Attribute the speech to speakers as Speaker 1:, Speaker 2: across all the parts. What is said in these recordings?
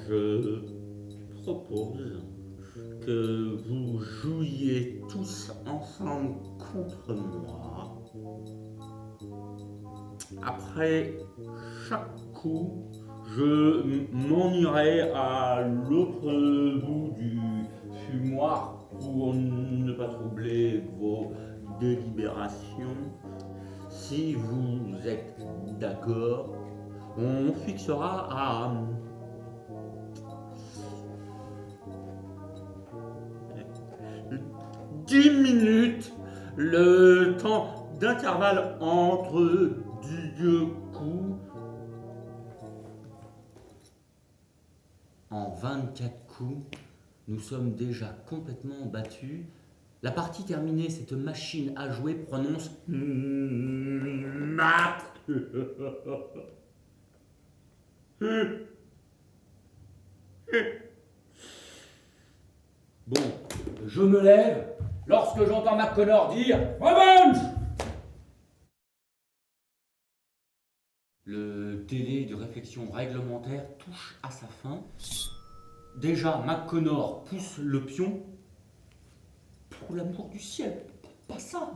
Speaker 1: Je propose que vous jouiez tous ensemble contre moi. Après chaque coup, je m'en irai à l'autre bout du fumoir pour ne pas troubler vos délibérations. Si vous êtes d'accord, on fixera à 10 minutes le temps d'intervalle entre deux coups.
Speaker 2: En 24 coups, nous sommes déjà complètement battus. La partie terminée, cette machine à jouer prononce
Speaker 1: Mat.
Speaker 2: Bon, je me lève lorsque j'entends McConnor dire Revenge. Le délai de réflexion réglementaire touche à sa fin. Déjà, McConnor pousse le pion. Pour l'amour du ciel, pas ça.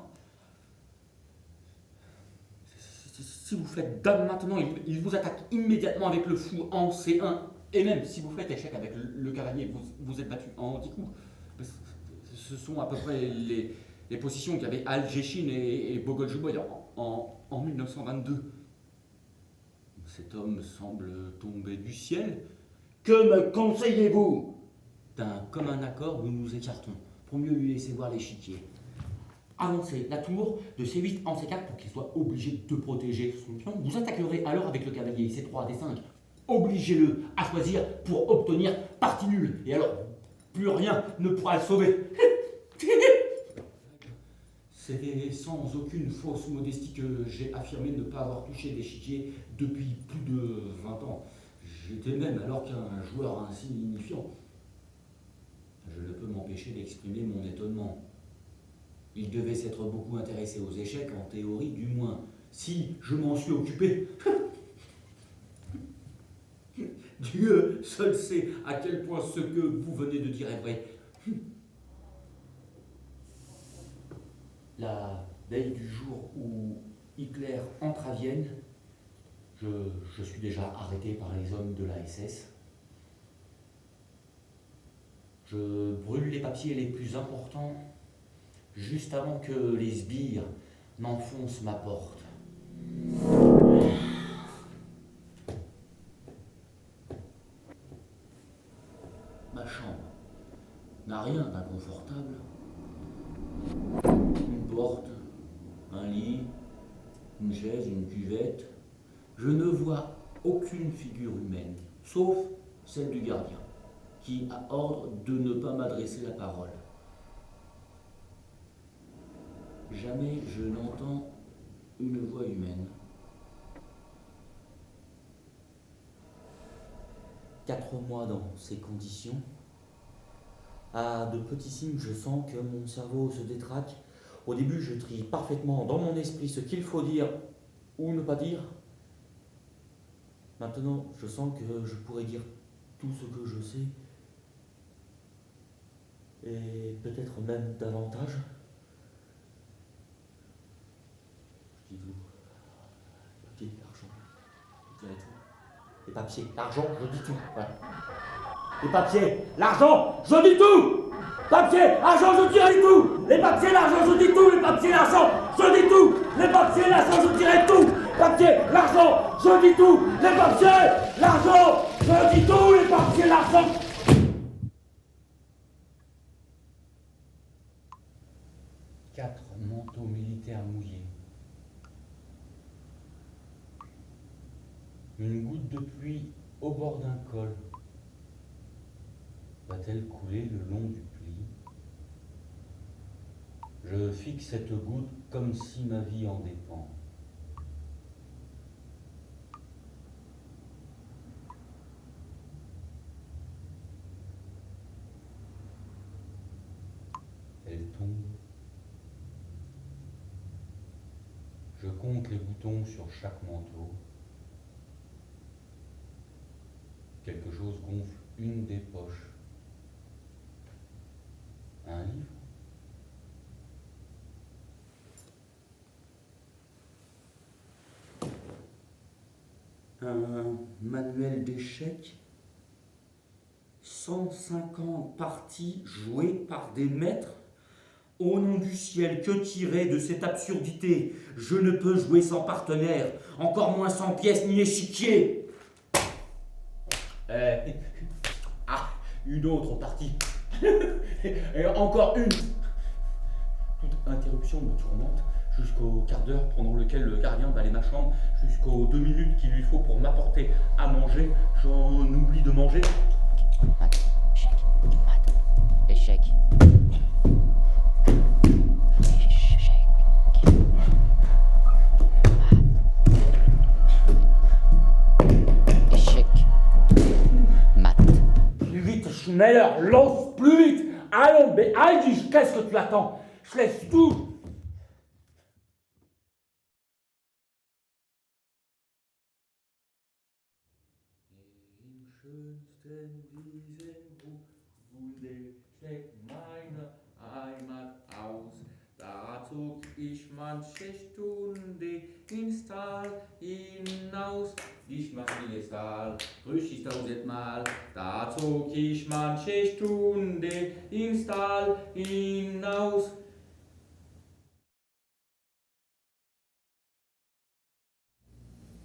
Speaker 2: Si vous faites dame maintenant, il vous attaque immédiatement avec le fou en C1. Et même si vous faites échec avec le cavalier, vous êtes battu en 10 coups. Ce sont à peu près les positions qu'avaient Al-Jeshin et Bogol Juboy en 1922. Cet homme semble tomber du ciel. Que me conseillez-vous? D'un commun accord, nous nous écartons, pour mieux lui laisser voir l'échiquier. Avancez la tour de C8 en C4 pour qu'il soit obligé de protéger son pion. Vous attaquerez alors avec le cavalier C3, D5. Obligez-le à choisir pour obtenir partie nulle. Et alors, plus rien ne pourra le sauver. C'est sans aucune fausse modestie que j'ai affirmé ne pas avoir touché d'échiquier depuis plus de 20 ans. J'étais même alors qu'un joueur insignifiant. Je ne peux m'empêcher d'exprimer mon étonnement. Il devait s'être beaucoup intéressé aux échecs, en théorie du moins. Si je m'en suis occupé, Dieu seul sait à quel point ce que vous venez de dire est vrai. La veille du jour où Hitler entre à Vienne, je suis déjà arrêté par les hommes de la SS. Je brûle les papiers les plus importants juste avant que les sbires n'enfoncent ma porte. Ma chambre n'a rien d'inconfortable. Une porte, un lit, une chaise, une cuvette. Je ne vois aucune figure humaine, sauf celle du gardien, qui a ordre de ne pas m'adresser la parole. Jamais je n'entends une voix humaine. 4 mois dans ces conditions. À de petits signes, je sens que mon cerveau se détraque. Au début, je trie parfaitement dans mon esprit ce qu'il faut dire ou ne pas dire. Maintenant, je sens que je pourrais dire tout ce que je sais. Et peut-être même davantage. Je dis tout. Les papiers, l'argent, je dirais tout. Les papiers, l'argent, je dis tout. Voilà. Les papiers, l'argent, je dis tout. Papier, argent, je dirai tout. Les papiers, l'argent, je dis tout. Les papiers, l'argent, je dis tout. Les papiers, l'argent, je dirai tout. Papier, l'argent, je dis tout. Les papiers, l'argent, je dis tout. Les papiers, l'argent. Quatre manteaux militaires mouillés. Une goutte de pluie au bord d'un col. Va-t-elle couler le long du pli? Je fixe cette goutte comme si ma vie en dépend. Elle tombe. Je compte les boutons sur chaque manteau. Quelque chose gonfle une des poches. Un livre? Un manuel d'échecs? 150 parties jouées par des maîtres? Au nom du ciel, que tirer de cette absurdité? Je ne peux jouer sans partenaire, encore moins sans pièces ni échiquier. Ah, une autre partie. Et encore une. Toute interruption me tourmente jusqu'au quart d'heure pendant lequel le gardien balaie ma chambre, jusqu'aux 2 minutes qu'il lui faut pour m'apporter à manger. J'en oublie de manger.
Speaker 3: Mat, échec, mat, échec. Échec, mat.
Speaker 2: Plus vite, schneller, los, plus vite. Allons, beeil dich, qu'est-ce que tu attends? Je laisse tout. Im schönsten Wiesenbuch wurde steckt meine Heimat aus. Da zog ich manche Stunde ins Tal hinaus. Ich mach jedes Tal, brüch ich 1000-mal. Da zog ich manche Stunde ins Tal hinaus.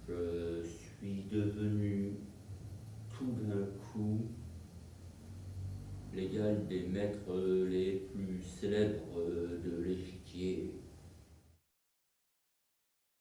Speaker 2: Je suis devenu tout d'un coup l'égal des maîtres les plus célèbres de l'échiquier.